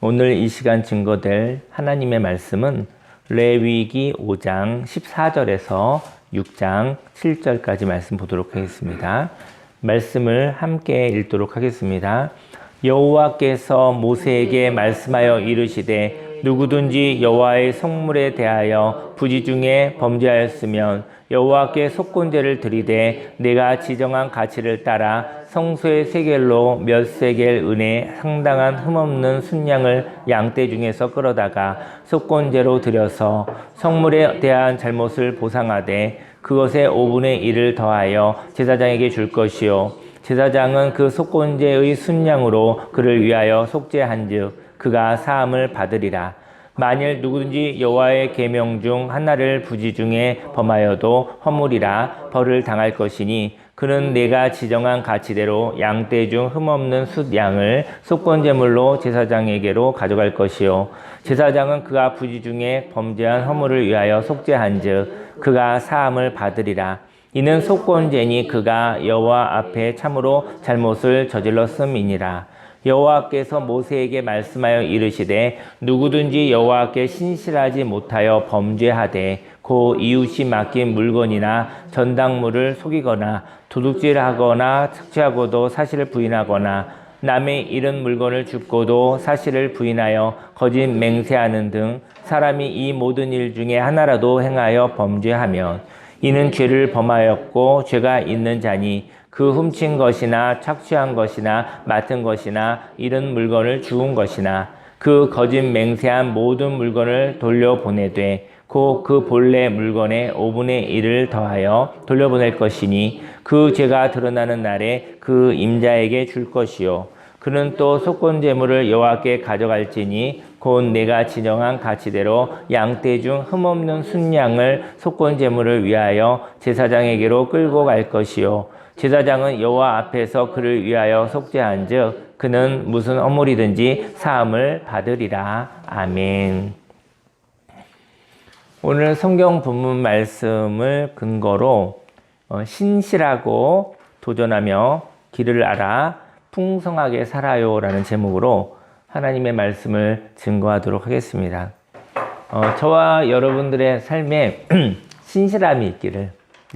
오늘 이 시간 증거될 하나님의 말씀은 레위기 5장 14절에서 6장 7절까지 말씀 보도록 하겠습니다. 말씀을 함께 읽도록 하겠습니다. 여호와께서 모세에게 말씀하여 이르시되 누구든지 여호와의 성물에 대하여 부지 중에 범죄하였으면 여호와께 속건제를 드리되 내가 지정한 가치를 따라 성소의 세겔로 몇 세겔 은에 상당한 흠없는 순양을 양떼 중에서 끌어다가 속건제로 드려서 성물에 대한 잘못을 보상하되 그것의 5분의 1을 더하여 제사장에게 줄 것이요 제사장은 그 속건제의 순양으로 그를 위하여 속죄한즉 그가 사함을 받으리라. 만일 누구든지 여호와의 계명 중 하나를 부지 중에 범하여도 허물이라 벌을 당할 것이니 그는 내가 지정한 가치대로 양떼 중 흠없는 숫양을 속건제물로 제사장에게로 가져갈 것이요 제사장은 그가 부지 중에 범죄한 허물을 위하여 속죄한즉 그가 사함을 받으리라. 이는 속건제니 그가 여호와 앞에 참으로 잘못을 저질렀음이니라. 여호와께서 모세에게 말씀하여 이르시되 누구든지 여호와께 신실하지 못하여 범죄하되 고 이웃이 맡긴 물건이나 전당물을 속이거나 도둑질하거나 착취하고도 사실을 부인하거나 남의 잃은 물건을 줍고도 사실을 부인하여 거짓 맹세하는 등 사람이 이 모든 일 중에 하나라도 행하여 범죄하면 이는 죄를 범하였고 죄가 있는 자니 그 훔친 것이나 착취한 것이나 맡은 것이나 잃은 물건을 주운 것이나 그 거짓 맹세한 모든 물건을 돌려보내되 그 본래 물건의 5분의 1을 더하여 돌려보낼 것이니 그 죄가 드러나는 날에 그 임자에게 줄 것이요 그는 또 속건제물을 여호와께 가져갈지니 곧 내가 지정한 가치대로 양떼 중 흠없는 순양을 속건제물을 위하여 제사장에게로 끌고 갈 것이요 제사장은 여호와 앞에서 그를 위하여 속죄한즉 그는 무슨 허물이든지 사함을 받으리라. 아멘. 오늘 성경 본문 말씀을 근거로 신실하고 도전하며 길을 알아 풍성하게 살아요 라는 제목으로 하나님의 말씀을 증거하도록 하겠습니다. 저와 여러분들의 삶에 신실함이 있기를.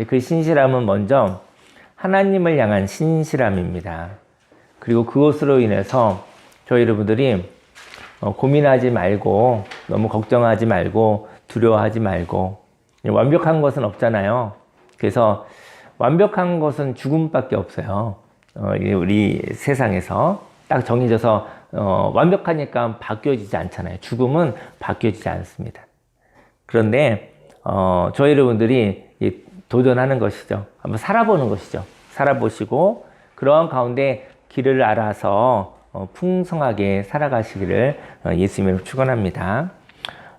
그 신실함은 먼저 하나님을 향한 신실함입니다. 그리고 그것으로 인해서 저희 여러분들이 고민하지 말고 너무 걱정하지 말고 두려워하지 말고 완벽한 것은 없잖아요. 그래서 완벽한 것은 죽음밖에 없어요. 우리 세상에서 딱 정해져서 완벽하니까 바뀌어지지 않잖아요. 죽음은 바뀌어지지 않습니다. 그런데 저희 여러분들이 도전하는 것이죠. 한번 살아보는 것이죠. 살아보시고 그러한 가운데 길을 알아서 풍성하게 살아가시기를 예수님으로 축원합니다.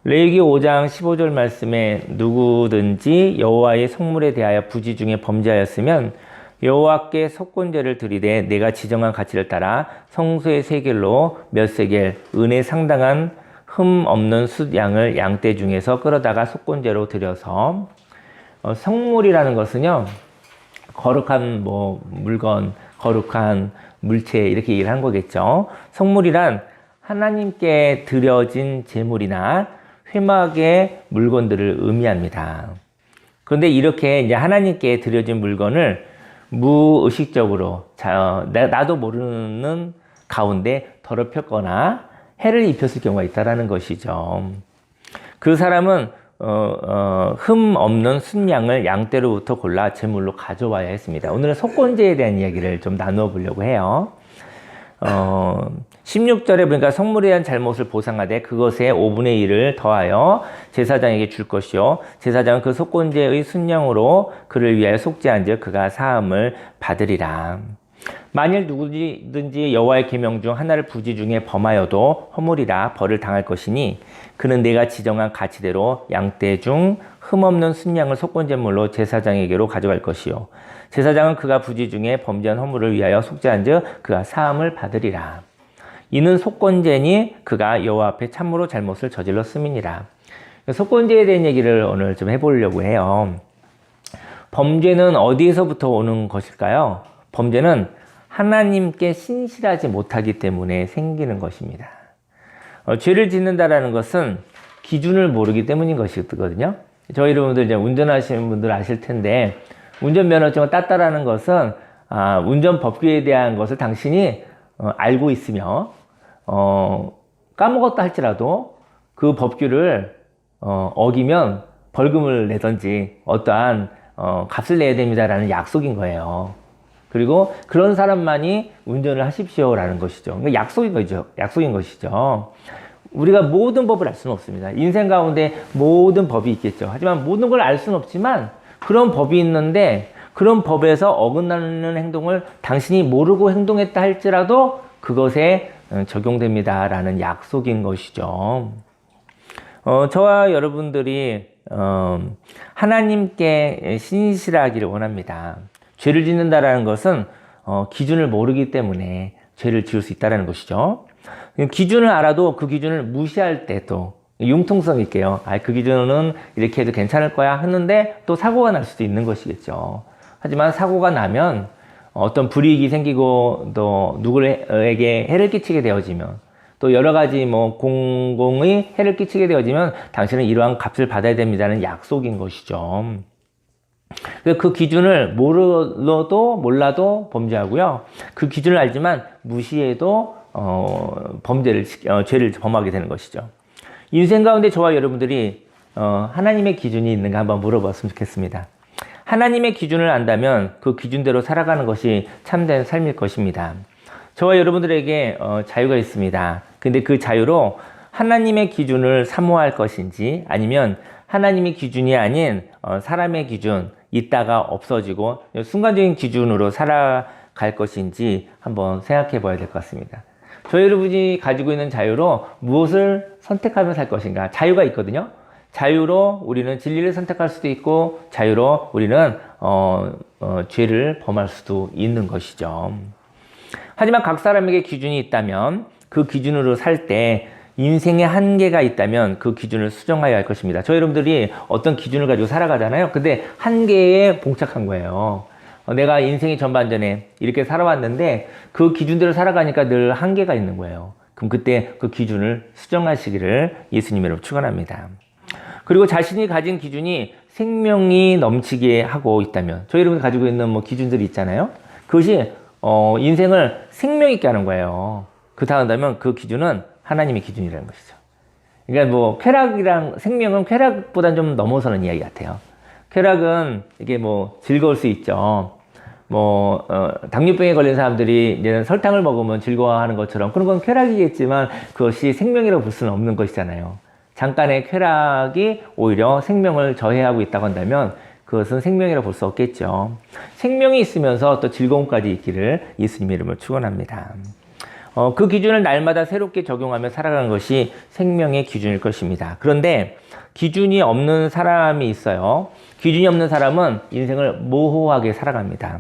레위기 5장 15절 말씀에 누구든지 여호와의 성물에 대하여 부지 중에 범죄하였으면 여호와께 속건제를 드리되 내가 지정한 가치를 따라 성소의 세겔로 몇 세겔 은에 상당한 흠 없는 숫양을 양떼 중에서 끌어다가 속건제로 드려서 성물이라는 것은요 거룩한 물건, 거룩한 물체 이렇게 얘기를 한 거겠죠. 성물이란 하나님께 드려진 제물이나 회막의 물건들을 의미합니다. 그런데 이렇게 이제 하나님께 드려진 물건을 무의식적으로 나도 모르는 가운데 더럽혔거나 해를 입혔을 경우가 있다라는 것이죠. 그 사람은 흠 없는 순양을 양떼로부터 골라 제물로 가져와야 했습니다. 오늘은 속건제에 대한 이야기를 좀 나누어 보려고 해요. 16절에 보니까 성물에 대한 잘못을 보상하되 그것의 5분의 1을 더하여 제사장에게 줄 것이요 제사장은 그 속건제의 순양으로 그를 위하여 속죄한즉 그가 사함을 받으리라. 만일 누구든지 여호와의 계명 중 하나를 부지 중에 범하여도 허물이라 벌을 당할 것이니 그는 내가 지정한 가치대로 양떼 중 흠없는 순양을 속건제물로 제사장에게로 가져갈 것이요 제사장은 그가 부지 중에 범죄한 허물을 위하여 속죄한즉 그가 사함을 받으리라. 이는 속건제니 그가 여호와 앞에 참으로 잘못을 저질렀음이니라. 속건제에 대한 얘기를 오늘 좀 해보려고 해요. 범죄는 어디에서부터 오는 것일까요? 범죄는 하나님께 신실하지 못하기 때문에 생기는 것입니다. 죄를 짓는다라는 것은 기준을 모르기 때문인 것이거든요. 저희 여러분들 이제 운전하시는 분들 아실 텐데, 운전면허증을 땄다라는 것은 운전 법규에 대한 것을 당신이 알고 있으며 까먹었다 할지라도 그 법규를 어기면 벌금을 내든지 어떠한 값을 내야 됩니다라는 약속인 거예요. 그리고 그런 사람만이 운전을 하십시오라는 것이죠. 그러니까 약속인 거죠. 약속인 것이죠. 우리가 모든 법을 알 수는 없습니다. 인생 가운데 모든 법이 있겠죠. 하지만 모든 걸 알 수는 없지만 그런 법이 있는데 그런 법에서 어긋나는 행동을 당신이 모르고 행동했다 할지라도 그것에 적용됩니다라는 약속인 것이죠. 저와 여러분들이 하나님께 신실하기를 원합니다. 죄를 짓는다라는 것은 기준을 모르기 때문에 죄를 지을 수 있다는 것이죠. 기준을 알아도 그 기준을 무시할 때도 융통성 있게요. 그 기준은 이렇게 해도 괜찮을 거야 하는데 또 사고가 날 수도 있는 것이겠죠. 하지만 사고가 나면 어떤 불이익이 생기고 또 누구에게 해를 끼치게 되어지면 또 여러 가지 공공의 해를 끼치게 되어지면 당신은 이러한 값을 받아야 됩니다는 약속인 것이죠. 그 기준을 몰라도 범죄하고요. 그 기준을 알지만 무시해도 죄를 범하게 되는 것이죠. 인생 가운데 저와 여러분들이 하나님의 기준이 있는가 한번 물어봤으면 좋겠습니다. 하나님의 기준을 안다면 그 기준대로 살아가는 것이 참된 삶일 것입니다. 저와 여러분들에게 자유가 있습니다. 근데 그 자유로 하나님의 기준을 사모할 것인지 아니면 하나님의 기준이 아닌 사람의 기준, 있다가 없어지고 순간적인 기준으로 살아갈 것인지 한번 생각해 봐야 될 것 같습니다. 저희 여러분이 가지고 있는 자유로 무엇을 선택하며 살 것인가? 자유가 있거든요. 자유로 우리는 진리를 선택할 수도 있고 자유로 우리는 죄를 범할 수도 있는 것이죠. 하지만 각 사람에게 기준이 있다면 그 기준으로 살 때 인생의 한계가 있다면 그 기준을 수정해야 할 것입니다. 저희 여러분들이 어떤 기준을 가지고 살아가잖아요. 근데 한계에 봉착한 거예요. 내가 인생의 전반전에 이렇게 살아왔는데 그 기준대로 살아가니까 늘 한계가 있는 거예요. 그럼 그때 그 기준을 수정하시기를 예수님으로 축원합니다. 그리고 자신이 가진 기준이 생명이 넘치게 하고 있다면 저희 여러분이 가지고 있는 기준들이 있잖아요. 그것이 인생을 생명 있게 하는 거예요. 그렇다면 그 기준은 하나님의 기준이라는 것이죠. 그러니까 쾌락이랑 생명은 쾌락보다는 좀 넘어서는 이야기 같아요. 쾌락은 이게 즐거울 수 있죠. 당뇨병에 걸린 사람들이 이제는 설탕을 먹으면 즐거워하는 것처럼 그런 건 쾌락이겠지만 그것이 생명이라고 볼 수는 없는 것이잖아요. 잠깐의 쾌락이 오히려 생명을 저해하고 있다고 한다면 그것은 생명이라고 볼 수 없겠죠. 생명이 있으면서 또 즐거움까지 있기를 예수님의 이름으로 축원합니다. 그 기준을 날마다 새롭게 적용하며 살아가는 것이 생명의 기준일 것입니다. 그런데 기준이 없는 사람이 있어요. 기준이 없는 사람은 인생을 모호하게 살아갑니다.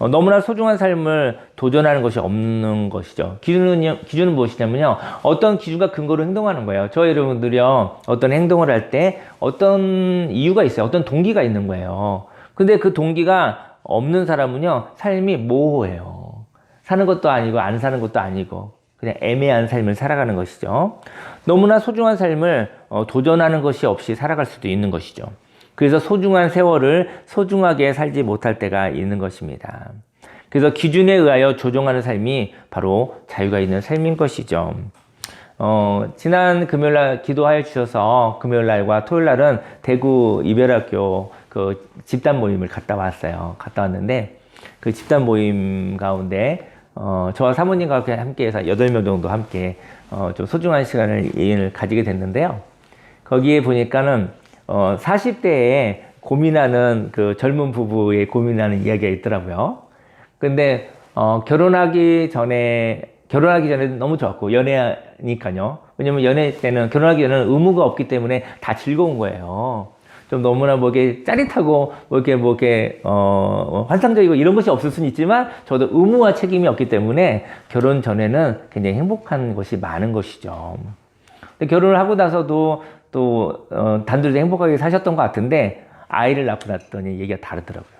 너무나 소중한 삶을 도전하는 것이 없는 것이죠. 기준은 무엇이냐면요. 어떤 기준과 근거로 행동하는 거예요. 저희 여러분들이요. 어떤 행동을 할 때 어떤 이유가 있어요. 어떤 동기가 있는 거예요. 근데 그 동기가 없는 사람은요. 삶이 모호해요. 사는 것도 아니고 안 사는 것도 아니고 그냥 애매한 삶을 살아가는 것이죠. 너무나 소중한 삶을 도전하는 것이 없이 살아갈 수도 있는 것이죠. 그래서 소중한 세월을 소중하게 살지 못할 때가 있는 것입니다. 그래서 기준에 의하여 조종하는 삶이 바로 자유가 있는 삶인 것이죠. 지난 금요일날 기도하여 주셔서 금요일날과 토요일날은 대구 이별학교 그 집단 모임을 갔다 왔어요. 갔다 왔는데 그 집단 모임 가운데 저와 사모님과 함께 해서 8명 정도 함께 좀 소중한 시간을 가지게 됐는데요. 거기에 보니까는 40대에 고민하는 그 젊은 부부의 고민하는 이야기가 있더라고요. 근데 결혼하기 전에는 너무 좋았고 연애니까요. 왜냐면 연애 때는 결혼하기 전에는 의무가 없기 때문에 다 즐거운 거예요. 좀 너무나 이렇게 짜릿하고 환상적이고 이런 것이 없을 수는 있지만 저도 의무와 책임이 없기 때문에 결혼 전에는 굉장히 행복한 것이 많은 것이죠. 근데 결혼을 하고 나서도 또 단둘이 행복하게 사셨던 것 같은데 아이를 낳고 났더니 얘기가 다르더라고요.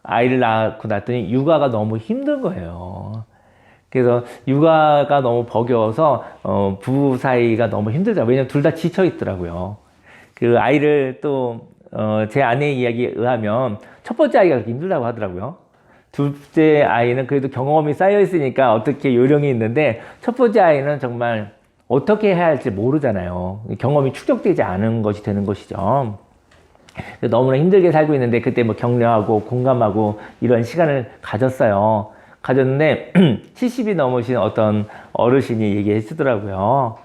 아이를 낳고 났더니 육아가 너무 힘든 거예요. 그래서 육아가 너무 버거워서 부부 사이가 너무 힘들다. 왜냐면 둘 다 지쳐 있더라고요. 그 아이를 또 제 아내의 이야기에 의하면 첫 번째 아이가 그렇게 힘들다고 하더라고요. 둘째 아이는 그래도 경험이 쌓여 있으니까 어떻게 요령이 있는데 첫 번째 아이는 정말 어떻게 해야 할지 모르잖아요. 경험이 축적되지 않은 것이 되는 것이죠. 너무나 힘들게 살고 있는데 그때 뭐 격려하고 공감하고 이런 시간을 가졌는데 70이 넘으신 어떤 어르신이 얘기해 주더라고요.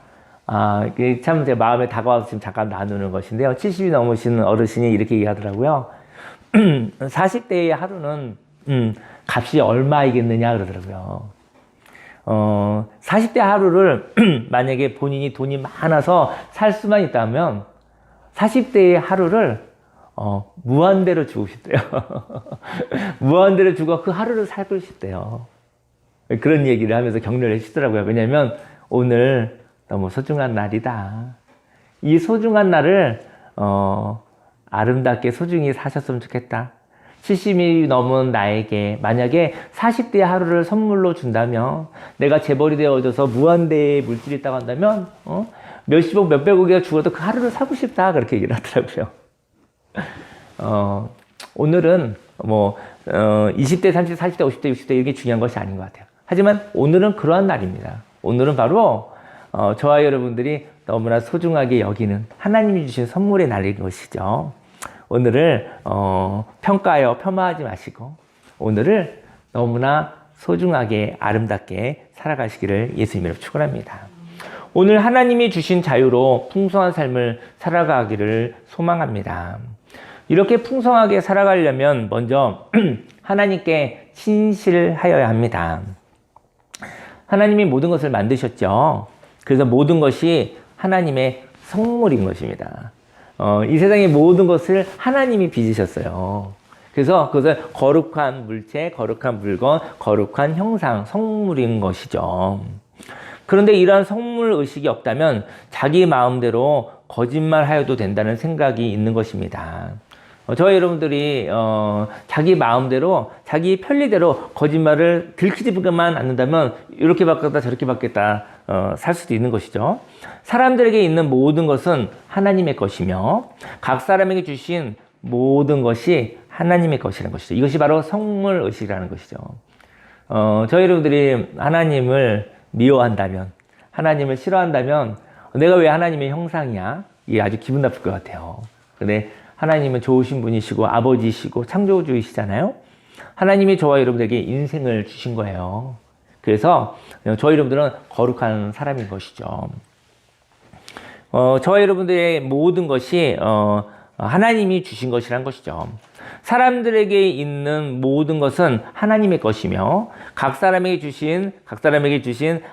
아, 이게 참 제 마음에 다가와서 지금 잠깐 나누는 것인데요. 70이 넘으신 어르신이 이렇게 얘기하더라고요. 40대의 하루는 값이 얼마이겠느냐 그러더라고요. 40대 하루를 만약에 본인이 돈이 많아서 살 수만 있다면 40대의 하루를 무한대로 주고 싶대요. 무한대로 주고 그 하루를 살고 싶대요. 그런 얘기를 하면서 격려를 해주시더라고요. 왜냐면 오늘 너무 소중한 날이다. 이 소중한 날을 아름답게 소중히 사셨으면 좋겠다. 70이 넘은 나에게 만약에 40대의 하루를 선물로 준다면 내가 재벌이 되어져서 무한대의 물질이 있다고 한다면 몇십억 몇백억이가 죽어도 그 하루를 살고 싶다 그렇게 얘기를 하더라고요. 오늘은 뭐 20대, 30대, 40대, 50대, 60대 이게 중요한 것이 아닌 것 같아요. 하지만 오늘은 그러한 날입니다. 오늘은 바로 저와 여러분들이 너무나 소중하게 여기는 하나님이 주신 선물의 날인 것이죠. 오늘을 평가하여 폄하하지 마시고 오늘을 너무나 소중하게 아름답게 살아가시기를 예수님으로 축원합니다. 오늘 하나님이 주신 자유로 풍성한 삶을 살아가기를 소망합니다. 이렇게 풍성하게 살아가려면 먼저 하나님께 신실하여야 합니다. 하나님이 모든 것을 만드셨죠. 그래서 모든 것이 하나님의 성물인 것입니다. 이 세상의 모든 것을 하나님이 빚으셨어요. 그래서 그것을 거룩한 물체, 거룩한 물건, 거룩한 형상, 성물인 것이죠. 그런데 이러한 성물 의식이 없다면 자기 마음대로 거짓말하여도 된다는 생각이 있는 것입니다. 저희 여러분들이 자기 마음대로 자기 편리대로 거짓말을 들키지만 않는다면 이렇게 바뀌었다 저렇게 바뀌었다 살 수도 있는 것이죠. 사람들에게 있는 모든 것은 하나님의 것이며 각 사람에게 주신 모든 것이 하나님의 것이라는 것이죠. 이것이 바로 성물의식이라는 것이죠. 저희 여러분들이 하나님을 미워한다면 하나님을 싫어한다면 내가 왜 하나님의 형상이야? 이게 아주 기분 나쁠 것 같아요. 근데 하나님은 좋으신 분이시고 아버지시고 창조주이시잖아요. 하나님이 저와 여러분들에게 인생을 주신 거예요. 그래서 저희 여러분들은 거룩한 사람인 것이죠. 저와 여러분들의 모든 것이 하나님이 주신 것이란 것이죠. 사람들에게 있는 모든 것은 하나님의 것이며 각 사람에게 주신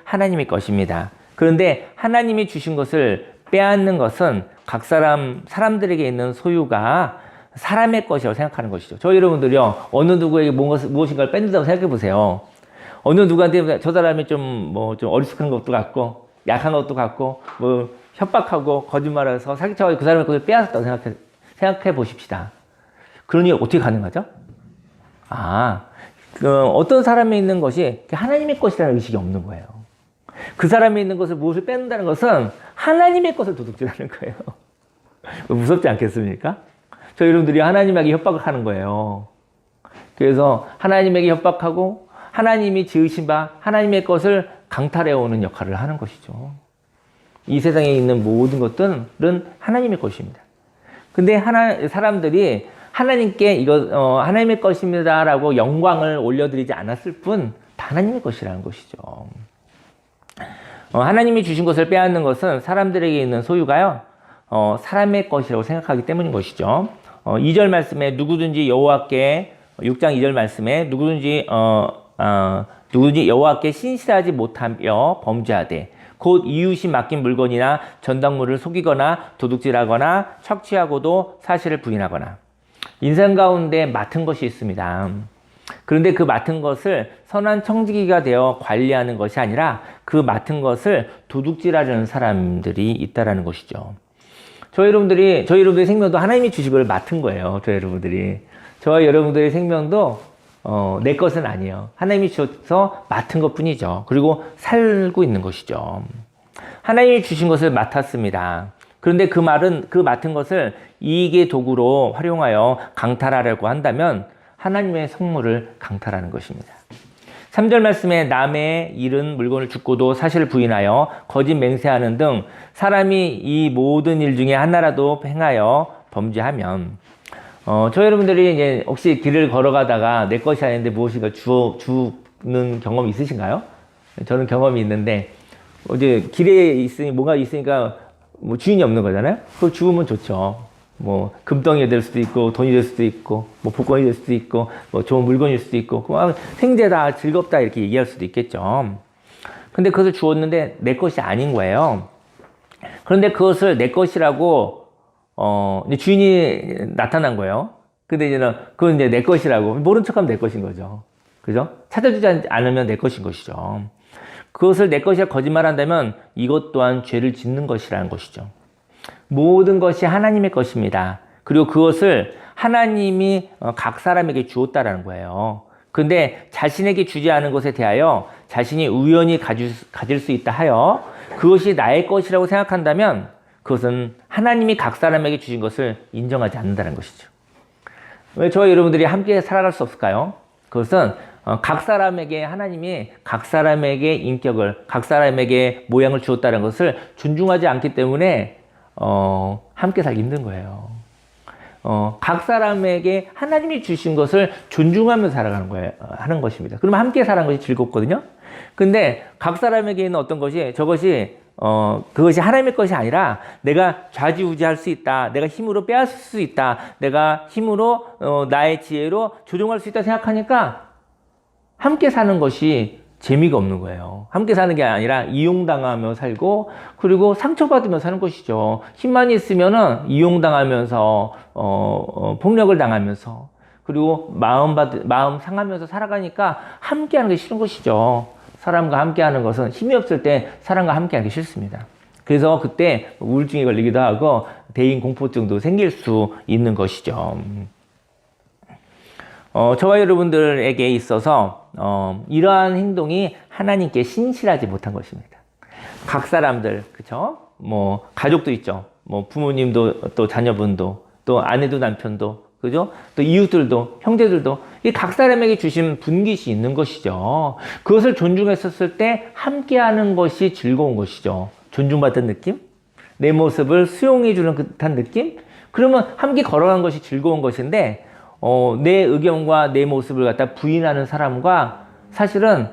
하나님의 것입니다. 그런데 하나님이 주신 것을 빼앗는 것은 각 사람들에게 있는 소유가 사람의 것이라고 생각하는 것이죠. 저희 여러분들이요, 어느 누구에게 무엇인가를 뺏는다고 생각해 보세요. 어느 누구한테 저 사람이 좀 어리숙한 것도 같고, 약한 것도 같고, 협박하고, 거짓말해서 사기쳐가지고 그 사람의 것을 빼앗았다고 생각해 보십시다. 그러니 어떻게 가능하죠? 어떤 사람에 있는 것이 하나님의 것이라는 의식이 없는 거예요. 그 사람이 있는 것을 무엇을 뺏는다는 것은 하나님의 것을 도둑질하는 거예요. 무섭지 않겠습니까? 저희 여러분들이 하나님에게 협박을 하는 거예요. 그래서 하나님에게 협박하고 하나님이 지으신 바 하나님의 것을 강탈해오는 역할을 하는 것이죠. 이 세상에 있는 모든 것들은 하나님의 것입니다. 근데 사람들이 하나님께 이거 하나님의 것입니다라고 영광을 올려드리지 않았을 뿐 다 하나님의 것이라는 것이죠. 하나님이 주신 것을 빼앗는 것은 사람들에게 있는 소유가요, 사람의 것이라고 생각하기 때문인 것이죠. 2절 말씀에 누구든지 여호와께 6장 2절 말씀에 누구든지 여호와께 신실하지 못하며 범죄하되 곧 이웃이 맡긴 물건이나 전당물을 속이거나 도둑질하거나 착취하고도 사실을 부인하거나 인생 가운데 맡은 것이 있습니다. 그런데 그 맡은 것을 선한 청지기가 되어 관리하는 것이 아니라 그 맡은 것을 도둑질하려는 사람들이 있다라는 것이죠. 저희 여러분들의 생명도 하나님이 주신 걸 맡은 거예요. 저희 여러분들이. 저와 여러분들의 생명도 내 것은 아니에요. 하나님이 주셔서 맡은 것 뿐이죠. 그리고 살고 있는 것이죠. 하나님이 주신 것을 맡았습니다. 그런데 그 말은 그 맡은 것을 이익의 도구로 활용하여 강탈하려고 한다면 하나님의 성물을 강탈하는 것입니다. 3절 말씀에 남의 잃은 물건을 죽고도 사실을 부인하여 거짓 맹세하는 등 사람이 이 모든 일 중에 하나라도 행하여 범죄하면 저 여러분들이 이제 혹시 길을 걸어가다가 내 것이 아닌데 무엇인가 주는 경험이 있으신가요? 저는 경험이 있는데 이제 길에 있으니 뭔가 있으니까 뭐 주인이 없는 거잖아요. 그걸 주우면 좋죠. 뭐 금덩이가 될 수도 있고 돈이 될 수도 있고 뭐 복권이 될 수도 있고 뭐 좋은 물건일 수도 있고 생재다 즐겁다 이렇게 얘기할 수도 있겠죠. 근데 그것을 주었는데 내 것이 아닌 거예요. 그런데 그것을 내 것이라고 이제 주인이 나타난 거예요. 근데 이제는 그건 이제 내 것이라고 모른 척하면 내 것인 거죠. 그죠? 찾아주지 않으면 내 것인 것이죠. 그것을 내 것이라 거짓말한다면 이것 또한 죄를 짓는 것이라는 것이죠. 모든 것이 하나님의 것입니다. 그리고 그것을 하나님이 각 사람에게 주었다라는 거예요. 근데 자신에게 주지 않은 것에 대하여 자신이 우연히 가질 수 있다 하여 그것이 나의 것이라고 생각한다면 그것은 하나님이 각 사람에게 주신 것을 인정하지 않는다는 것이죠. 왜 저와 여러분들이 함께 살아갈 수 없을까요? 그것은 각 사람에게 하나님이 각 사람에게 인격을, 각 사람에게 모양을 주었다는 것을 존중하지 않기 때문에 함께 살기 힘든 거예요. 각 사람에게 하나님이 주신 것을 존중하며 살아가는 거예요. 하는 것입니다. 그러면 함께 살아가는 것이 즐겁거든요. 근데 각 사람에게 있는 어떤 것이 그것이 하나님의 것이 아니라 내가 좌지우지할 수 있다. 내가 힘으로 빼앗을 수 있다. 내가 힘으로 나의 지혜로 조종할 수 있다 생각하니까 함께 사는 것이 재미가 없는 거예요. 함께 사는 게 아니라 이용당하며 살고 그리고 상처받으며 사는 것이죠. 힘만 있으면은 이용당하면서 폭력을 당하면서 그리고 마음 상하면서 살아가니까 함께하는 게 싫은 것이죠. 사람과 함께하는 것은 힘이 없을 때 사람과 함께하기 싫습니다. 그래서 그때 우울증에 걸리기도 하고 대인 공포증도 생길 수 있는 것이죠. 저와 여러분들에게 있어서 이러한 행동이 하나님께 신실하지 못한 것입니다. 각 사람들, 그쵸? 뭐 가족도 있죠. 뭐 부모님도 또 자녀분도 또 아내도 남편도 그죠? 또 이웃들도 형제들도 이 각 사람에게 주신 분깃이 있는 것이죠. 그것을 존중했었을 때 함께하는 것이 즐거운 것이죠. 존중받은 느낌? 내 모습을 수용해주는 듯한 느낌? 그러면 함께 걸어가는 것이 즐거운 것인데 내 의견과 내 모습을 갖다 부인하는 사람과 사실은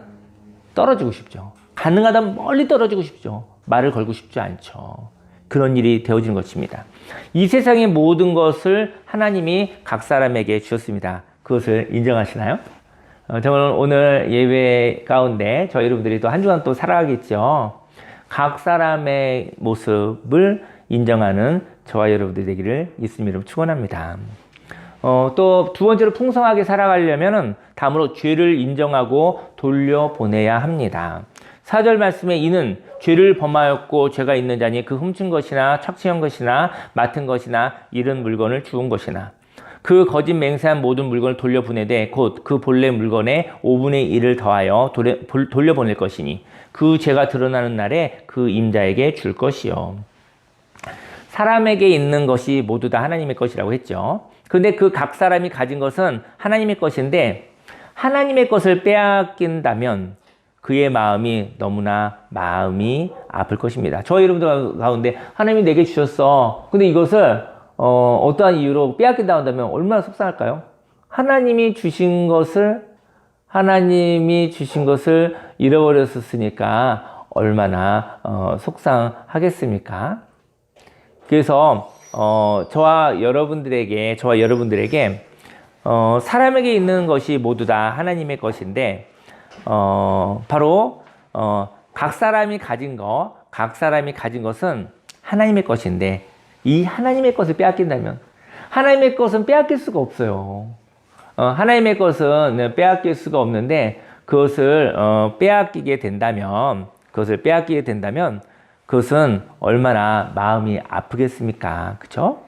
떨어지고 싶죠. 가능하다면 멀리 떨어지고 싶죠. 말을 걸고 싶지 않죠. 그런 일이 되어지는 것입니다. 이 세상의 모든 것을 하나님이 각 사람에게 주셨습니다. 그것을 인정하시나요? 저는 오늘 예배 가운데 저희 여러분들이 또 한 주간 또 살아가겠죠. 각 사람의 모습을 인정하는 저와 여러분들이 되기를 예수님으로 축원합니다. 또 두 번째로 풍성하게 살아가려면 다음으로 죄를 인정하고 돌려보내야 합니다. 4절 말씀에 이는 죄를 범하였고 죄가 있는 자니 그 훔친 것이나 착취한 것이나 맡은 것이나 잃은 물건을 주운 것이나 그 거짓 맹세한 모든 물건을 돌려보내되 곧 그 본래 물건의 5분의 1을 더하여 돌려보낼 것이니 그 죄가 드러나는 날에 그 임자에게 줄 것이요. 사람에게 있는 것이 모두 다 하나님의 것이라고 했죠. 그런데 그 각 사람이 가진 것은 하나님의 것인데 하나님의 것을 빼앗긴다면 그의 마음이 너무나 마음이 아플 것입니다. 저 여러분들 가운데 하나님이 내게 주셨어. 근데 이것을 어떠한 이유로 빼앗긴다 한다면 얼마나 속상할까요? 하나님이 주신 것을 잃어버렸으니까 얼마나 속상하겠습니까? 그래서 저와 여러분들에게 사람에게 있는 것이 모두 다 하나님의 것인데 바로 각 사람이 가진 것은 하나님의 것인데 이 하나님의 것을 빼앗긴다면 하나님의 것은 빼앗길 수가 없어요. 하나님의 것은 빼앗길 수가 없는데 그것을 빼앗기게 된다면 그것은 얼마나 마음이 아프겠습니까? 그렇죠?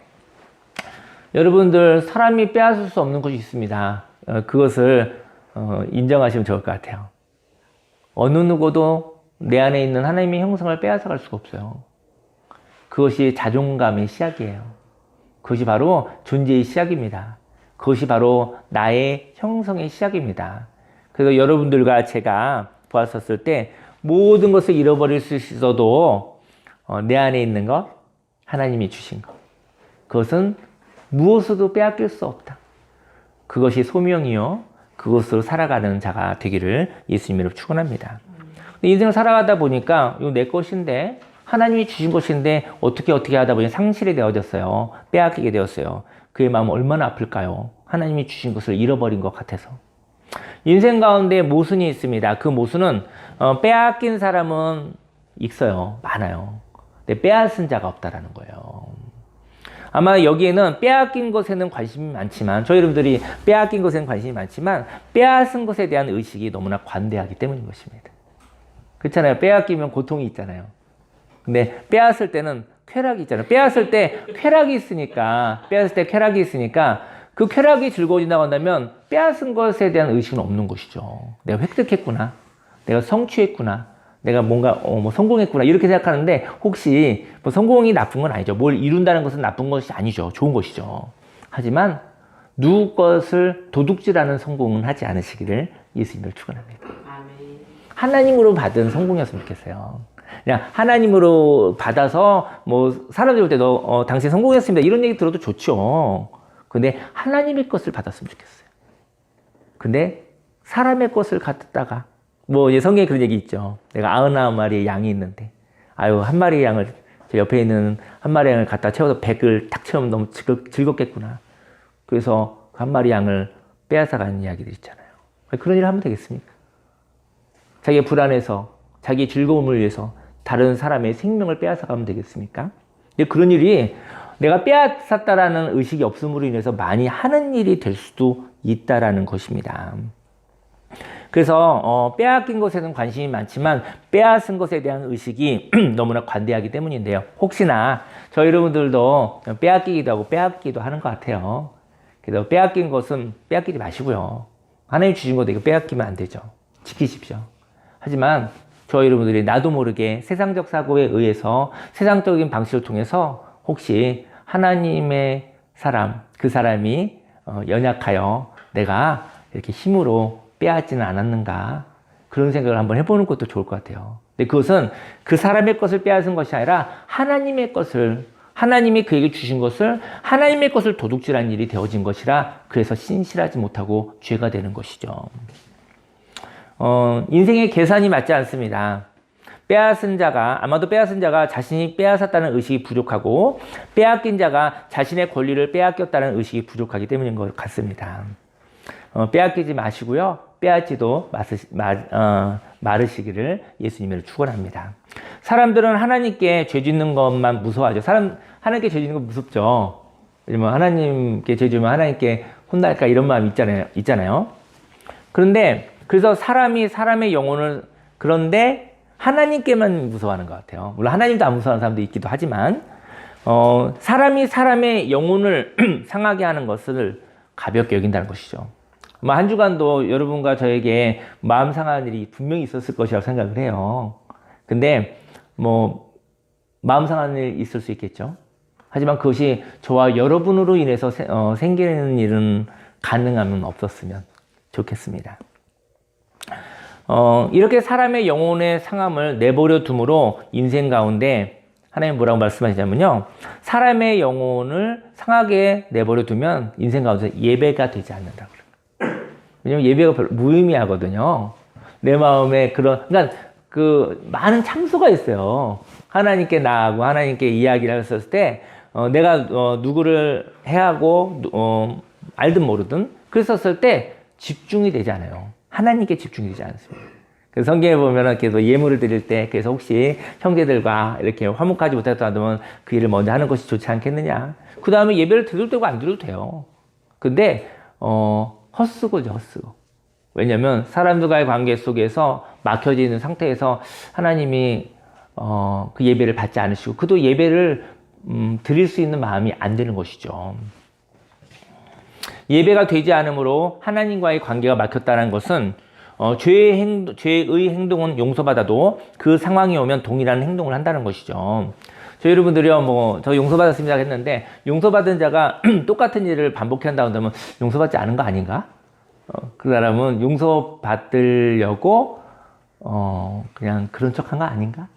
여러분들 사람이 빼앗을 수 없는 것이 있습니다. 그것을 인정하시면 좋을 것 같아요. 어느 누구도 내 안에 있는 하나님의 형성을 빼앗아 갈 수가 없어요. 그것이 자존감의 시작이에요. 그것이 바로 존재의 시작입니다. 그것이 바로 나의 형성의 시작입니다. 그래서 여러분들과 제가 보았었을 때 모든 것을 잃어버릴 수 있어도 내 안에 있는 것, 하나님이 주신 것, 그것은 무엇으로도 빼앗길 수 없다. 그것이 소명이요, 그것으로 살아가는 자가 되기를 예수님으로 축원합니다. 인생을 살아가다 보니까 이거 내 것인데, 하나님이 주신 것인데 어떻게 하다 보니 상실이 되어졌어요. 빼앗기게 되었어요. 그의 마음은 얼마나 아플까요? 하나님이 주신 것을 잃어버린 것 같아서. 인생 가운데 모순이 있습니다. 그 모순은 빼앗긴 사람은 있어요. 많아요. 근데 빼앗은 자가 없다라는 거예요. 아마 여기에는 빼앗긴 것에는 관심이 많지만, 저희 여러분들이 빼앗긴 것에는 관심이 많지만 빼앗은 것에 대한 의식이 너무나 관대하기 때문인 것입니다. 그렇잖아요. 빼앗기면 고통이 있잖아요. 근데 빼앗을 때는 쾌락이 있잖아요. 빼앗을 때 쾌락이 있으니까 그 쾌락이 즐거워진다고 한다면 빼앗은 것에 대한 의식은 없는 것이죠. 내가 획득했구나, 내가 성취했구나, 내가 뭔가 성공했구나, 이렇게 생각하는데, 혹시 뭐 성공이 나쁜 건 아니죠. 뭘 이룬다는 것은 나쁜 것이 아니죠. 좋은 것이죠. 하지만 누구 것을 도둑질하는 성공은 하지 않으시기를 예수님을 축원합니다. 하나님으로 받은 성공이었으면 좋겠어요. 그냥 하나님으로 받아서 뭐 사람들이 볼 때 당신 성공했습니다, 이런 얘기 들어도 좋죠. 근데 하나님의 것을 받았으면 좋겠어요. 근데 사람의 것을 갖다가, 뭐 성경에 그런 얘기 있죠. 내가 99마리의 양이 있는데, 한 마리의 양을, 저 옆에 있는 한 마리 양을 갖다 채워서 100을 딱 채우면 너무 즐겁겠구나. 그래서 그 한 마리 양을 빼앗아가는 이야기들 있잖아요. 그런 일을 하면 되겠습니까? 자기의 불안해서, 자기의 즐거움을 위해서 다른 사람의 생명을 빼앗아가면 되겠습니까? 근데 그런 일이 내가 빼앗았다라는 의식이 없음으로 인해서 많이 하는 일이 될 수도 있다라는 것입니다. 그래서 빼앗긴 것에는 관심이 많지만 빼앗은 것에 대한 의식이 너무나 관대하기 때문인데요. 혹시나 저희 여러분들도 빼앗기기도 하고 빼앗기도 하는 것 같아요. 그래서 빼앗긴 것은 빼앗기지 마시고요. 하나님 주신 것도 이거 빼앗기면 안 되죠. 지키십시오. 하지만 저희 여러분들이 나도 모르게 세상적 사고에 의해서 세상적인 방식을 통해서 혹시 하나님의 사람, 그 사람이 연약하여 내가 이렇게 힘으로 빼앗지는 않았는가, 그런 생각을 한번 해보는 것도 좋을 것 같아요. 근데 그것은 그 사람의 것을 빼앗은 것이 아니라 하나님의 것을, 하나님이 그에게 주신 것을, 하나님의 것을 도둑질한 일이 되어진 것이라, 그래서 신실하지 못하고 죄가 되는 것이죠. 인생의 계산이 맞지 않습니다. 아마도 빼앗은 자가 자신이 빼앗았다는 의식이 부족하고, 빼앗긴 자가 자신의 권리를 빼앗겼다는 의식이 부족하기 때문인 것 같습니다. 빼앗기지 마시고요. 빼앗지도 마르시기를 예수님을 축원합니다. 사람들은 하나님께 죄 짓는 것만 무서워하죠. 하나님께 죄 짓는 거 무섭죠. 왜냐면 하나님께 죄 지으면 하나님께 혼날까, 이런 마음이 있잖아요. 그래서 사람의 영혼을, 그런데 하나님께만 무서워하는 것 같아요. 물론 하나님도 안 무서워하는 사람도 있기도 하지만, 사람이 사람의 영혼을 상하게 하는 것을 가볍게 여긴다는 것이죠. 한 주간도 여러분과 저에게 마음 상한 일이 분명히 있었을 것이라고 생각을 해요. 근데 마음 상한 일 있을 수 있겠죠. 하지만 그것이 저와 여러분으로 인해서 생기는 일은 가능하면 없었으면 좋겠습니다. 이렇게 사람의 영혼의 상함을 내버려 둠으로 인생 가운데 하나님 뭐라고 말씀하시냐면요, 사람의 영혼을 상하게 내버려 두면 인생 가운데 예배가 되지 않는다고. 왜냐면 예배가 별로 무의미하거든요. 내 마음에 그러니까 많은 참소가 있어요. 하나님께 나아가고 하나님께 이야기를 했을 때, 내가 누구를 해하고 알든 모르든 그랬었을 때 집중이 되지 않아요. 하나님께 집중이 되지 않습니다. 그래서 성경에 보면은 계속 예물을 드릴 때, 그래서 혹시 형제들과 이렇게 화목하지 못했다면 그 일을 먼저 하는 것이 좋지 않겠느냐. 그 다음에 예배를 드려도 되고 안 드려도 돼요. 근데 헛수고죠, 헛수고. 왜냐면 사람들과의 관계 속에서 막혀져 있는 상태에서 하나님이 그 예배를 받지 않으시고, 그도 예배를 드릴 수 있는 마음이 안 되는 것이죠. 예배가 되지 않으므로 하나님과의 관계가 막혔다는 것은 죄의 행동은 용서받아도 그 상황이 오면 동일한 행동을 한다는 것이죠. 저 여러분들이요, 저 용서받았습니다 했는데, 용서받은 자가 똑같은 일을 반복해 한다고 한다면 용서받지 않은 거 아닌가? 그 사람은 용서받으려고, 그냥 그런 척 한 거 아닌가?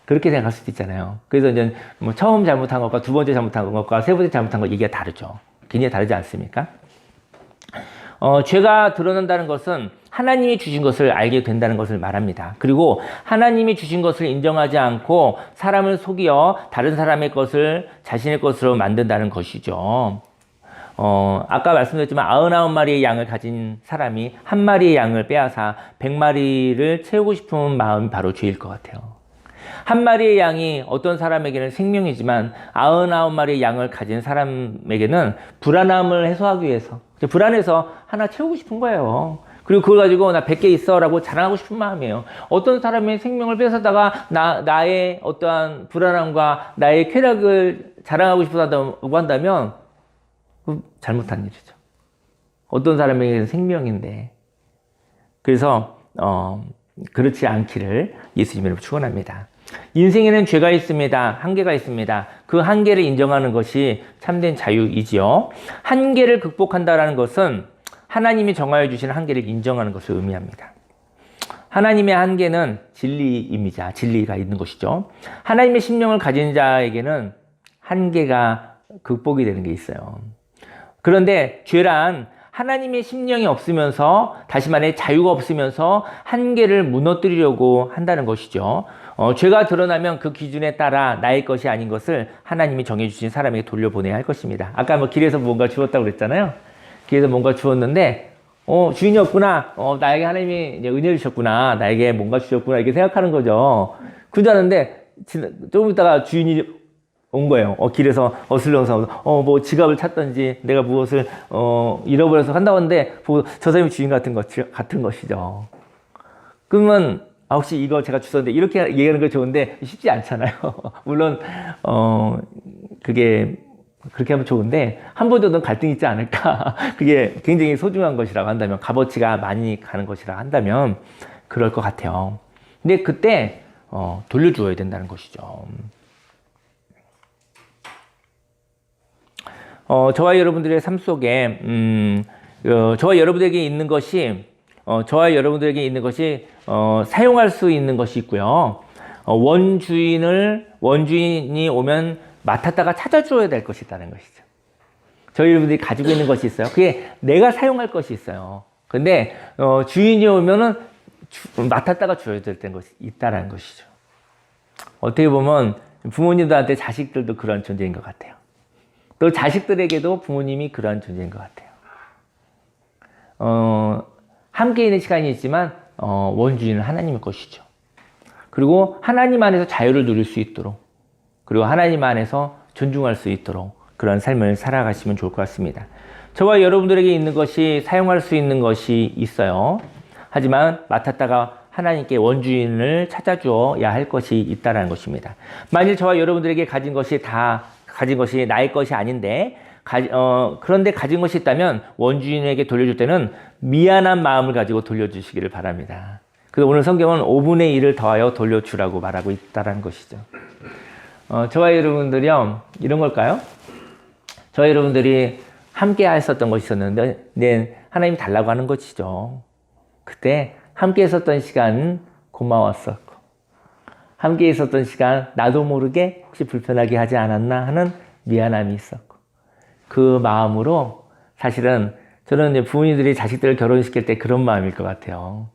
그렇게 생각할 수도 있잖아요. 그래서 이제 처음 잘못한 것과 두 번째 잘못한 것과 세 번째 잘못한 것, 얘기가 다르죠. 굉장히 다르지 않습니까? 죄가 드러난다는 것은 하나님이 주신 것을 알게 된다는 것을 말합니다. 그리고 하나님이 주신 것을 인정하지 않고 사람을 속여 다른 사람의 것을 자신의 것으로 만든다는 것이죠. 아까 말씀드렸지만 99마리의 양을 가진 사람이 한 마리의 양을 빼앗아 100마리를 채우고 싶은 마음이 바로 죄일 것 같아요. 한 마리의 양이 어떤 사람에게는 생명이지만 99마리의 양을 가진 사람에게는 불안함을 해소하기 위해서, 불안해서 하나 채우고 싶은 거예요. 그리고 그걸 가지고 나 100개 있어 라고 자랑하고 싶은 마음이에요. 어떤 사람의 생명을 뺏어다가 나의 어떠한 불안함과 나의 쾌락을 자랑하고 싶다고 한다면 잘못한 일이죠. 어떤 사람에게는 생명인데. 그래서 그렇지 않기를 예수님으로 축원합니다. 인생에는 죄가 있습니다. 한계가 있습니다. 그 한계를 인정하는 것이 참된 자유이지요. 한계를 극복한다는 것은 하나님이 정하여 주신 한계를 인정하는 것을 의미합니다. 하나님의 한계는 진리입니다. 진리가 있는 것이죠. 하나님의 심령을 가진 자에게는 한계가 극복이 되는 게 있어요. 그런데 죄란 하나님의 심령이 없으면서, 다시 말해 자유가 없으면서 한계를 무너뜨리려고 한다는 것이죠. 죄가 드러나면 그 기준에 따라 나의 것이 아닌 것을 하나님이 정해주신 사람에게 돌려보내야 할 것입니다. 아까 길에서 뭔가 주었다고 그랬잖아요. 길에서 뭔가 주었는데 주인이 없구나, 나에게 하나님이 이제 은혜를 주셨구나, 나에게 뭔가 주셨구나, 이렇게 생각하는 거죠. 그러는데 조금 있다가 주인이 온 거예요. 길에서 어슬렁슬렁 뭐 지갑을 찾던지 내가 무엇을 잃어버려서 한다고 하는데 보고 저 사람이 주인 같은 것이죠. 그러면 혹시 이거 제가 주웠는데, 이렇게 얘기하는 거 좋은데 쉽지 않잖아요. 물론 그게 그렇게 하면 좋은데 한 번 정도는 갈등이 있지 않을까. 그게 굉장히 소중한 것이라고 한다면, 값어치가 많이 가는 것이라고 한다면 그럴 것 같아요. 근데 그때 돌려주어야 된다는 것이죠. 저와 여러분들의 삶 속에 저와 여러분들에게 있는 것이 사용할 수 있는 것이 있고요. 원주인이 오면 맡았다가 찾아줘야 될 것이 있다는 것이죠. 저희 여러분들이 가지고 있는 것이 있어요. 그게 내가 사용할 것이 있어요. 근데 주인이 오면은 맡았다가 줘야 될 것이 있다는 것이죠. 어떻게 보면 부모님들한테 자식들도 그런 존재인 것 같아요. 또 자식들에게도 부모님이 그런 존재인 것 같아요. 함께 있는 시간이 있지만 원주인은 하나님의 것이죠. 그리고 하나님 안에서 자유를 누릴 수 있도록, 그리고 하나님 안에서 존중할 수 있도록 그런 삶을 살아가시면 좋을 것 같습니다. 저와 여러분들에게 있는 것이, 사용할 수 있는 것이 있어요. 하지만 맡았다가 하나님께 원주인을 찾아주어야 할 것이 있다는 것입니다. 만일 저와 여러분들에게 가진 것이 나의 것이 아닌데, 그런데 가진 것이 있다면 원주인에게 돌려줄 때는 미안한 마음을 가지고 돌려주시기를 바랍니다. 그래서 오늘 성경은 5분의 1을 더하여 돌려주라고 말하고 있다는 것이죠. 저와 여러분들이요, 이런 걸까요? 저와 여러분들이 함께 했었던 것이 있었는데, 하나님이 달라고 하는 것이죠. 그때 함께 있었던 시간 고마웠었고, 함께 있었던 시간 나도 모르게 혹시 불편하게 하지 않았나 하는 미안함이 있었고, 그 마음으로 사실은 저는 이제 부모님들이 자식들을 결혼시킬 때 그런 마음일 것 같아요.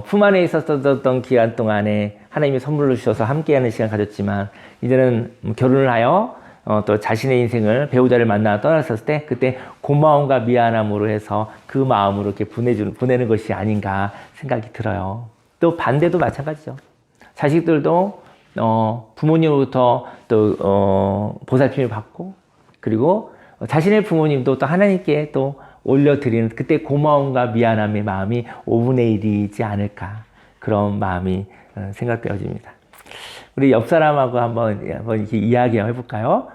품 안에 있었던 기간 동안에 하나님이 선물로 주셔서 함께하는 시간 가졌지만, 이제는 결혼을 하여 또 자신의 인생을, 배우자를 만나 떠났을 때 그때 고마움과 미안함으로 해서 그 마음으로 이렇게 보내는 것이 아닌가 생각이 들어요. 또 반대도 마찬가지죠. 자식들도 부모님으로부터 또 보살핌을 받고, 그리고 자신의 부모님도 또 하나님께 또 올려드리는 그때 고마움과 미안함의 마음이 5분의 1이지 않을까, 그런 마음이 생각되어집니다. 우리 옆 사람하고 한번 이렇게 이야기 해볼까요?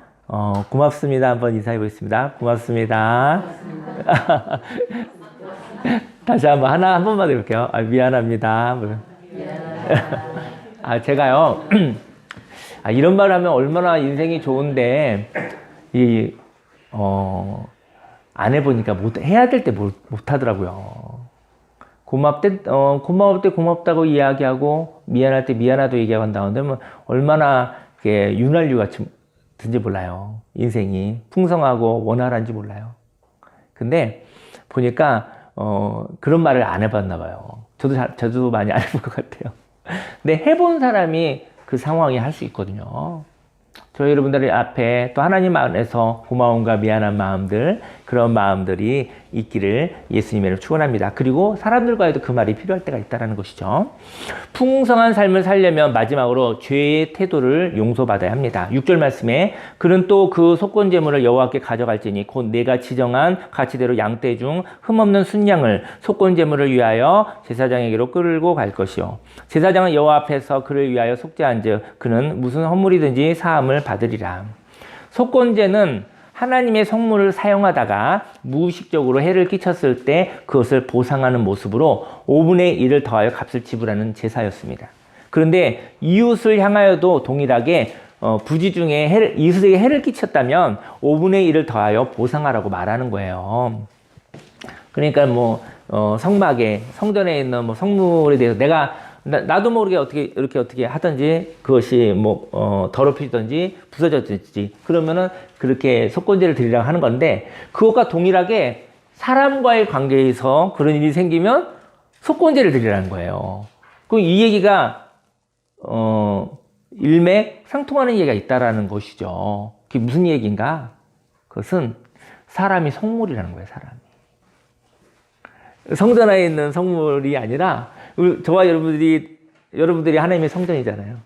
고맙습니다. 한번 인사해 보겠습니다. 고맙습니다. 다시 한 번만 해볼게요. 미안합니다. 제가요, 이런 말 하면 얼마나 인생이 좋은데, 안 해보니까 해야 될 때 못 하더라고요. 고마울 때 고맙다고 이야기하고, 미안할 때 미안하다고 얘기하고 한다는데, 얼마나 윤활유 같은지 몰라요. 인생이 풍성하고 원활한지 몰라요. 근데 보니까, 그런 말을 안 해봤나 봐요. 저도 많이 안 해본 것 같아요. 근데 해본 사람이 그 상황에 할 수 있거든요. 저희 여러분들이 앞에 또 하나님 안에서 고마움과 미안한 마음들, 그런 마음들이 있기를 예수님으로 축원합니다. 그리고 사람들과도 그 말이 필요할 때가 있다는 것이죠. 풍성한 삶을 살려면 마지막으로 죄의 태도를 용서받아야 합니다. 6절 말씀에 그는 또 그 속건 제물을 여호와께 가져갈지니 곧 내가 지정한 가치대로 양떼 중 흠없는 순양을 속건 제물을 위하여 제사장에게로 끌고 갈 것이요. 제사장은 여호와 앞에서 그를 위하여 속죄한즉 그는 무슨 허물이든지 사함을 받으리라. 속건제는 하나님의 성물을 사용하다가 무의식적으로 해를 끼쳤을 때 그것을 보상하는 모습으로 5분의 1을 더하여 값을 지불하는 제사였습니다. 그런데 이웃을 향하여도 동일하게 부지 중에 이웃에게 해를 끼쳤다면 5분의 1을 더하여 보상하라고 말하는 거예요. 그러니까 성막에 성전에 있는 성물에 대해서 나도 모르게 어떻게 하든지 그것이 더럽혀지든지 부서졌든지 그러면은 그렇게 속건제를 드리라고 하는 건데 그것과 동일하게 사람과의 관계에서 그런 일이 생기면 속건제를 드리라는 거예요. 그럼 이 얘기가 일맥상통하는 얘기가 있다라는 것이죠. 그게 무슨 얘기인가? 그것은 사람이 성물이라는 거예요. 사람이. 성전 안에 있는 성물이 아니라 저와 여러분들이 하나님의 성전이잖아요.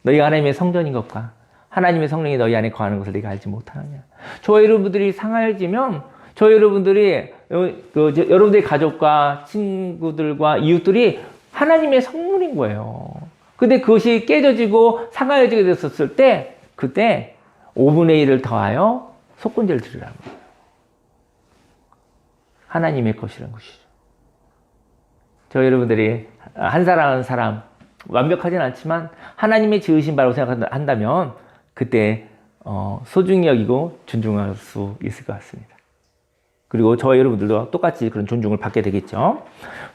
너희가 하나님의 성전인 것과 하나님의 성령이 너희 안에 거하는 것을 네가 알지 못하느냐. 저와 여러분들이 상하여지면 저와 여러분들이 여러분들의 가족과 친구들과 이웃들이 하나님의 성물인 거예요. 근데 그것이 깨져지고 상하여지게 됐었을 때 그때 5분의 1을 더하여 속건제를 드리라는 거예요. 하나님의 것이라는 것이죠. 저 여러분들이 한 사람 한 사람 완벽하진 않지만 하나님의 지으신 바라고 생각한다면 그때 소중히 여기고 존중할 수 있을 것 같습니다. 그리고 저와 여러분들도 똑같이 그런 존중을 받게 되겠죠.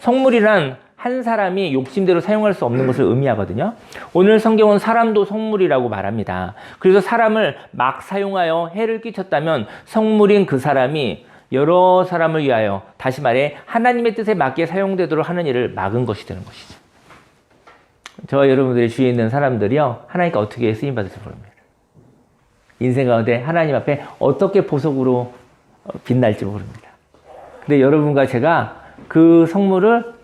성물이란 한 사람이 욕심대로 사용할 수 없는 것을 의미하거든요. 오늘 성경은 사람도 성물이라고 말합니다. 그래서 사람을 막 사용하여 해를 끼쳤다면 성물인 그 사람이 여러 사람을 위하여 다시 말해 하나님의 뜻에 맞게 사용되도록 하는 일을 막은 것이 되는 것이죠. 저와 여러분들의 주위에 있는 사람들이요 하나님께 어떻게 쓰임받을지 모릅니다. 인생 가운데 하나님 앞에 어떻게 보석으로 빛날지 모릅니다. 근데 여러분과 제가 그 성물을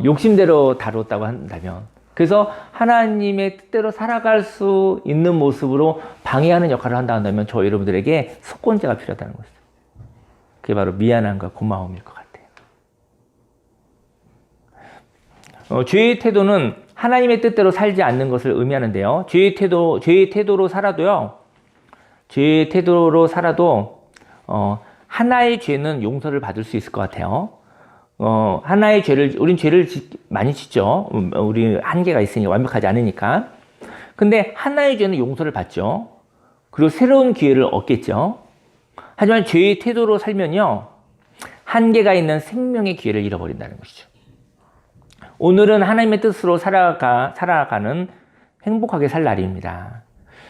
욕심대로 다뤘다고 한다면 그래서 하나님의 뜻대로 살아갈 수 있는 모습으로 방해하는 역할을 한다 한다면 저 여러분들에게 속건제가 필요하다는 것이죠. 그게 바로 미안함과 고마움일 것 같아요. 죄의 태도는 하나님의 뜻대로 살지 않는 것을 의미하는데요. 죄의 태도로 살아도 하나의 죄는 용서를 받을 수 있을 것 같아요. 하나의 우린 죄를 많이 짓죠. 우리 한계가 있으니까 완벽하지 않으니까. 근데 하나의 죄는 용서를 받죠. 그리고 새로운 기회를 얻겠죠. 하지만 죄의 태도로 살면요, 한계가 있는 생명의 기회를 잃어버린다는 것이죠. 오늘은 하나님의 뜻으로 살아가는 행복하게 살 날입니다.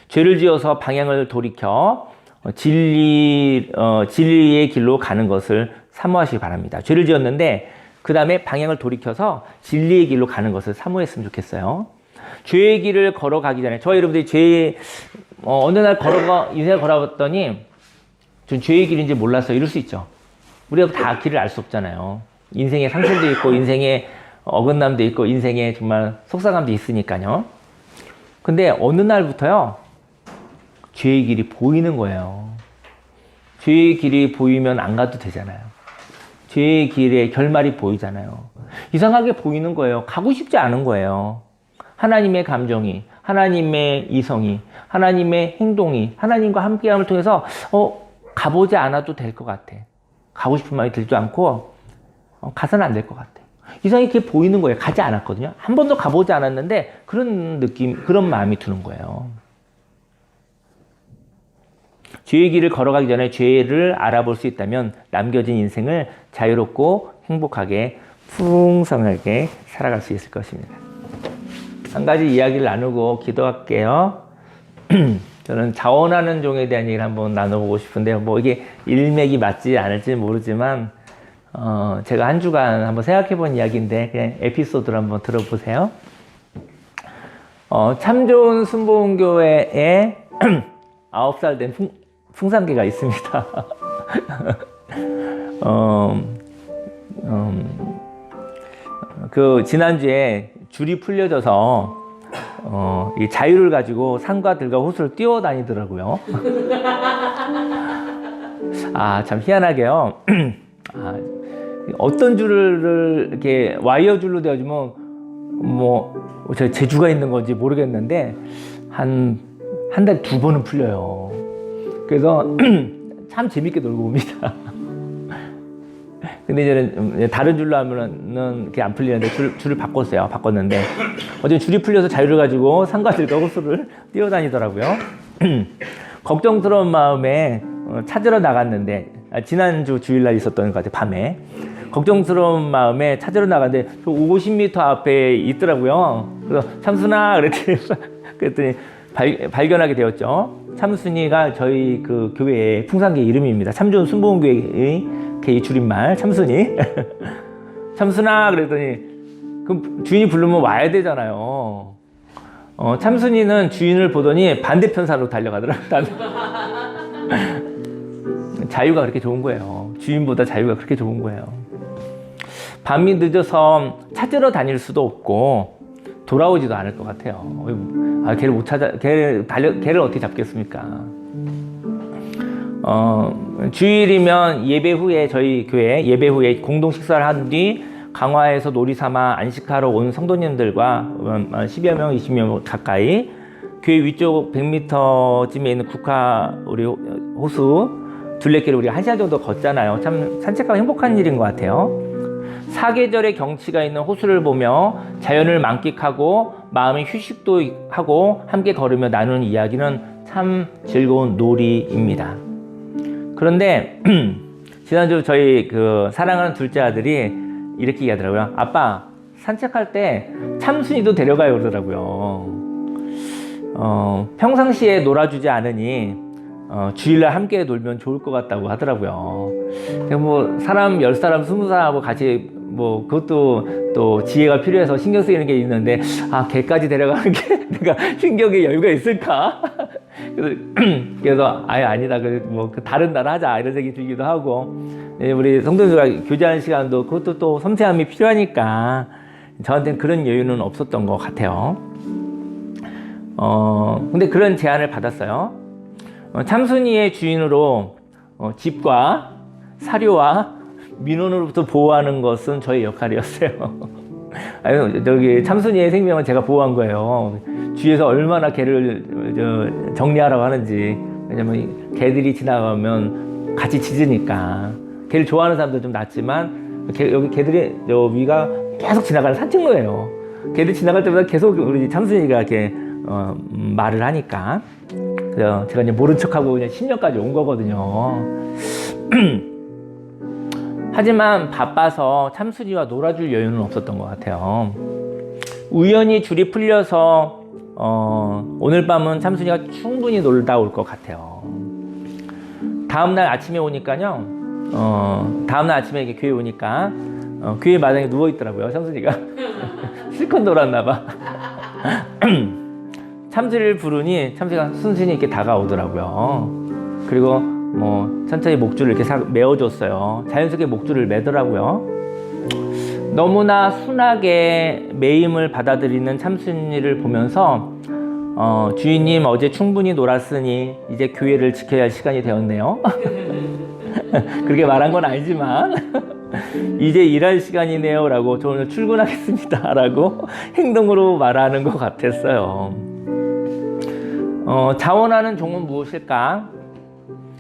죄를 지어서 방향을 돌이켜 진리의 길로 가는 것을 사모하시기 바랍니다. 죄를 지었는데 그 다음에 방향을 돌이켜서 진리의 길로 가는 것을 사모했으면 좋겠어요. 죄의 길을 걸어가기 전에 저와 여러분들이 어느 날 인생을 걸어봤더니 전 죄의 길인지 몰랐어요. 이럴 수 있죠. 우리가 다 길을 알 수 없잖아요. 인생에 상실도 있고 인생에 어긋남도 있고 인생에 정말 속상함도 있으니까요. 근데 어느 날부터요 죄의 길이 보이는 거예요. 죄의 길이 보이면 안 가도 되잖아요. 죄의 길의 결말이 보이잖아요. 이상하게 보이는 거예요. 가고 싶지 않은 거예요. 하나님의 감정이 하나님의 이성이, 하나님의 행동이, 하나님과 함께함을 통해서 가보지 않아도 될 것 같아. 가고 싶은 마음이 들지도 않고 가서는 안 될 것 같아. 이상하게 그게 보이는 거예요. 가지 않았거든요. 한 번도 가보지 않았는데 그런 느낌, 그런 마음이 드는 거예요. 죄의 길을 걸어가기 전에 죄를 알아볼 수 있다면 남겨진 인생을 자유롭고 행복하게 풍성하게 살아갈 수 있을 것입니다. 한 가지 이야기를 나누고 기도할게요. 저는 자원하는 종에 대한 얘기를 한번 나눠보고 싶은데요. 뭐 이게 일맥이 맞지 않을지 모르지만 제가 한 주간 한번 생각해본 이야기인데 그냥 에피소드를 한번 들어보세요. 참 좋은 순복음교회에 9살 된 풍산개가 있습니다. 그 지난주에 줄이 풀려져서 이 자유를 가지고 산과 들과 호수를 뛰어다니더라고요. 참 희한하게요. 어떤 줄을 이렇게 와이어 줄로 되어주면 재주가 있는 건지 모르겠는데 한 달에 2번은 풀려요. 그래서 참 재밌게 놀고 옵니다. 근데 이제는 다른 줄로 하면은 이렇게 안 풀리는데 줄을 바꿨는데 어제 줄이 풀려서 자유를 가지고 산과 들과 호수를 뛰어다니더라고요. 걱정스러운 마음에 찾으러 나갔는데 지난주 주일날 있었던 것 같아요. 밤에 걱정스러운 마음에 찾으러 나갔는데 50m 앞에 있더라고요. 그래서 참순아 그랬더니 발견하게 되었죠. 참순이가 저희 그 교회의 풍산개 이름입니다. 참 좋은 순복음교회의 이 줄임말 참순이. 참순아 그랬더니 그럼 주인이 부르면 와야 되잖아요. 참순이는 주인을 보더니 반대편 산으로 달려가더라고요. 자유가 그렇게 좋은 거예요. 주인보다 자유가 그렇게 좋은 거예요. 밤이 늦어서 찾으러 다닐 수도 없고 돌아오지도 않을 것 같아요. 걔를 못 찾아, 걔를 어떻게 잡겠습니까? 주일이면 예배 후에 저희 교회 예배 후에 공동 식사를 한 뒤 강화에서 놀이 삼아 안식하러 온 성도님들과 10여 명, 20여 명 가까이 교회 위쪽 100m쯤에 있는 국화 우리 호수 둘레길을 우리가 1시간 정도 걷잖아요. 참 산책하고 행복한 일인 것 같아요. 사계절의 경치가 있는 호수를 보며 자연을 만끽하고 마음의 휴식도 하고 함께 걸으며 나누는 이야기는 참 즐거운 놀이입니다. 그런데 지난주 저희 그 사랑하는 둘째 아들이 이렇게 얘기하더라고요. 아빠 산책할 때 참순이도 데려가요 그러더라고요. 평상시에 놀아주지 않으니 주일날 함께 놀면 좋을 것 같다고 하더라고요. 뭐 사람 10사람 20사람하고 같이 뭐 그것도 또 지혜가 필요해서 신경 쓰이는 게 있는데 걔까지 데려가는 게 내가 신경에 여유가 있을까? 그래서 아니다. 뭐 다른 날 하자 이런 생각이 들기도 하고 우리 성도님들과 교제하는 시간도 그것도 또 섬세함이 필요하니까 저한테는 그런 여유는 없었던 것 같아요. 근데 그런 제안을 받았어요. 참순이의 주인으로 집과 사료와 민원으로부터 보호하는 것은 저의 역할이었어요. 저기 참순이의 생명은 제가 보호한 거예요. 주위에서 얼마나 개를 정리하라고 하는지. 왜냐면 개들이 지나가면 같이 짖으니까. 개를 좋아하는 사람도 좀 낫지만 여기 개들이 위가 계속 지나가는 산책로예요. 개들 지나갈 때마다 계속 우리 참순이가 이렇게 말을 하니까. 그래서 제가 이제 모른 척하고 그냥 10년까지 온 거거든요. 하지만 바빠서 참순이와 놀아줄 여유는 없었던 것 같아요. 우연히 줄이 풀려서 오늘 밤은 참순이가 충분히 놀다 올 것 같아요. 다음날 아침에 오니까요. 다음날 아침에 이렇게 교회 오니까 교회 마당에 누워 있더라고요. 참순이가 실컷 놀았나 봐. 참순이를 부르니 참순이가 순순히 이렇게 다가오더라고요. 그리고 뭐 천천히 목줄을 이렇게 메어줬어요. 자연스럽게 목줄을 매더라고요. 너무나 순하게 매임을 받아들이는 참순이를 보면서 주인님 어제 충분히 놀았으니 이제 교회를 지켜야 할 시간이 되었네요. 그렇게 말한 건 아니지만 이제 일할 시간이네요 라고 저 오늘 출근하겠습니다 라고 행동으로 말하는 것 같았어요. 자원하는 종은 무엇일까?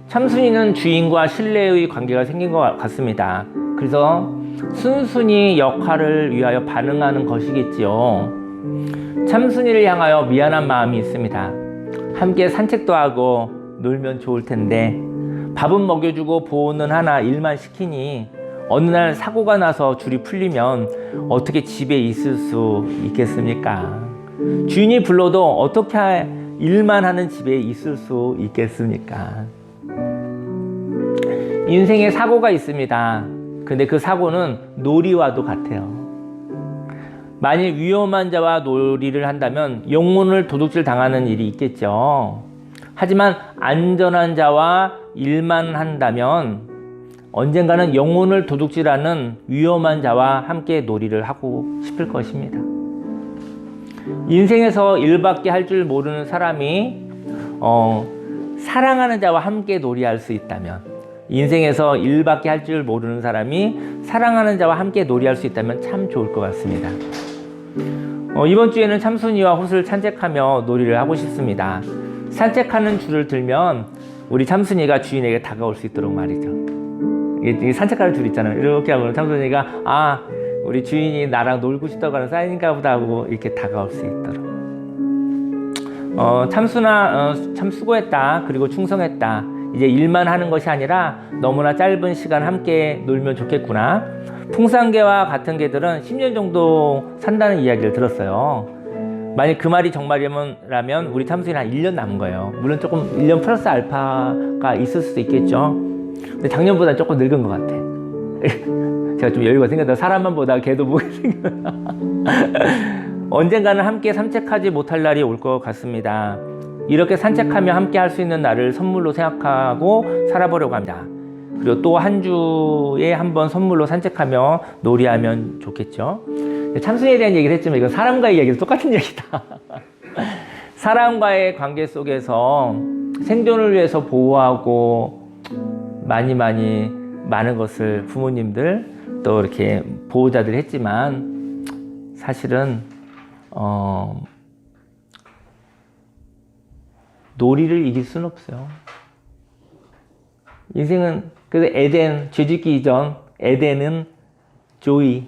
참순이는 주인과 신뢰의 관계가 생긴 것 같습니다. 그래서 순순히 역할을 위하여 반응하는 것이겠지요. 참순이를 향하여 미안한 마음이 있습니다. 함께 산책도 하고 놀면 좋을 텐데 밥은 먹여주고 보호는 하나 일만 시키니 어느 날 사고가 나서 줄이 풀리면 어떻게 집에 있을 수 있겠습니까? 주인이 불러도 어떻게 일만 하는 집에 있을 수 있겠습니까? 인생에 사고가 있습니다. 근데 그 사고는 놀이와도 같아요. 만일 위험한 자와 놀이를 한다면 영혼을 도둑질 당하는 일이 있겠죠. 하지만 안전한 자와 일만 한다면 언젠가는 영혼을 도둑질하는 위험한 자와 함께 놀이를 하고 싶을 것입니다. 인생에서 일밖에 할 줄 모르는 사람이 사랑하는 자와 함께 놀이할 수 있다면, 인생에서 일밖에 할 줄 모르는 사람이 사랑하는 자와 함께 놀이할 수 있다면 참 좋을 것 같습니다. 이번 주에는 참순이와 홑을 산책하며 놀이를 하고 싶습니다. 산책하는 줄을 들면 우리 참순이가 주인에게 다가올 수 있도록 말이죠. 이게 산책하는 줄 있잖아요. 이렇게 하면 참순이가 우리 주인이 나랑 놀고 싶다고 하는 사인인가 보다 하고 이렇게 다가올 수 있도록. 참순아, 참 수고했다. 그리고 충성했다. 이제 일만 하는 것이 아니라 너무나 짧은 시간 함께 놀면 좋겠구나. 풍산개와 같은 개들은 10년 정도 산다는 이야기를 들었어요. 만약 그 말이 정말이라면 우리 참순이는 한 1년 남은 거예요. 물론 조금 1년 플러스 알파가 있을 수도 있겠죠. 근데 작년보다 조금 늙은 것 같아. 제가 좀 여유가 생겼다. 사람만 보다 개도 보게 생겼다. 언젠가는 함께 산책하지 못할 날이 올 것 같습니다. 이렇게 산책하며 함께 할 수 있는 날을 선물로 생각하고 살아보려고 합니다. 그리고 또 한 주에 한 번 선물로 산책하며 놀이하면 좋겠죠. 참순이에 대한 얘기를 했지만 이건 사람과의 얘기도 똑같은 얘기다. 사람과의 관계 속에서 생존을 위해서 보호하고 많은 것을 부모님들 또 이렇게 보호자들 했지만 사실은 놀이를 이길 수는 없어요. 인생은 그래서 에덴, 죄짓기 이전 에덴은 조이,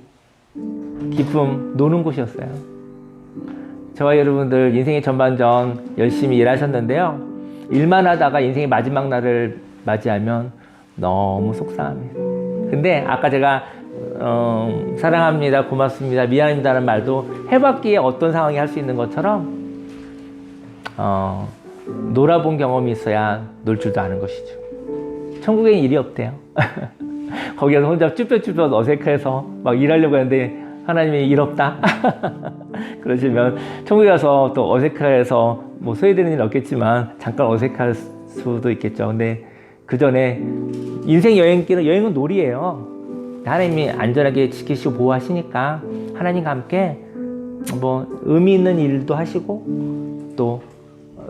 기쁨, 노는 곳이었어요. 저와 여러분들 인생의 전반전 열심히 일하셨는데요. 일만 하다가 인생의 마지막 날을 맞이하면 너무 속상합니다. 근데 아까 제가 사랑합니다, 고맙습니다, 미안합니다라는 말도 해봤기에 어떤 상황이 할 수 있는 것처럼 놀아본 경험이 있어야 놀 줄도 아는 것이죠. 천국엔 일이 없대요. 거기서 혼자 쭈뼛쭈뼛 어색해서 막 일하려고 하는데 하나님이 일 없다? 그러시면 천국에 가서 또 어색해서 뭐 소외되는 일은 없겠지만 잠깐 어색할 수도 있겠죠. 근데 그 전에 인생 여행은 놀이에요. 하나님이 안전하게 지키시고 보호하시니까 하나님과 함께 뭐 의미 있는 일도 하시고 또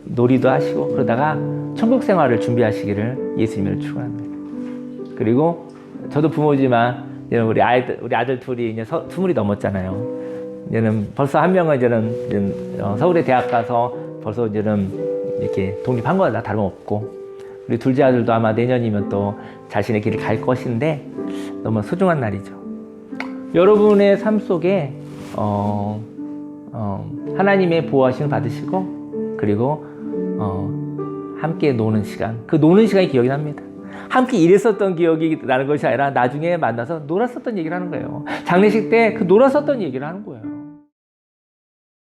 놀이도 하시고 그러다가 천국 생활을 준비하시기를 예수님을 축원합니다. 그리고 저도 부모지만 우리 아들 둘이 이제 20이 넘었잖아요. 이제는 벌써 한 명은 이제는 서울에 대학 가서 벌써 이제는 이렇게 독립한 거나 다름없고 우리 둘째 아들도 아마 내년이면 또 자신의 길을 갈 것인데 너무 소중한 날이죠. 여러분의 삶 속에 하나님의 보호하심을 받으시고 그리고 함께 노는 시간, 그 노는 시간이 기억이 납니다. 함께 일했었던 기억이 나는 것이 아니라 나중에 만나서 놀았었던 얘기를 하는 거예요. 장례식 때 그 놀았었던 얘기를 하는 거예요.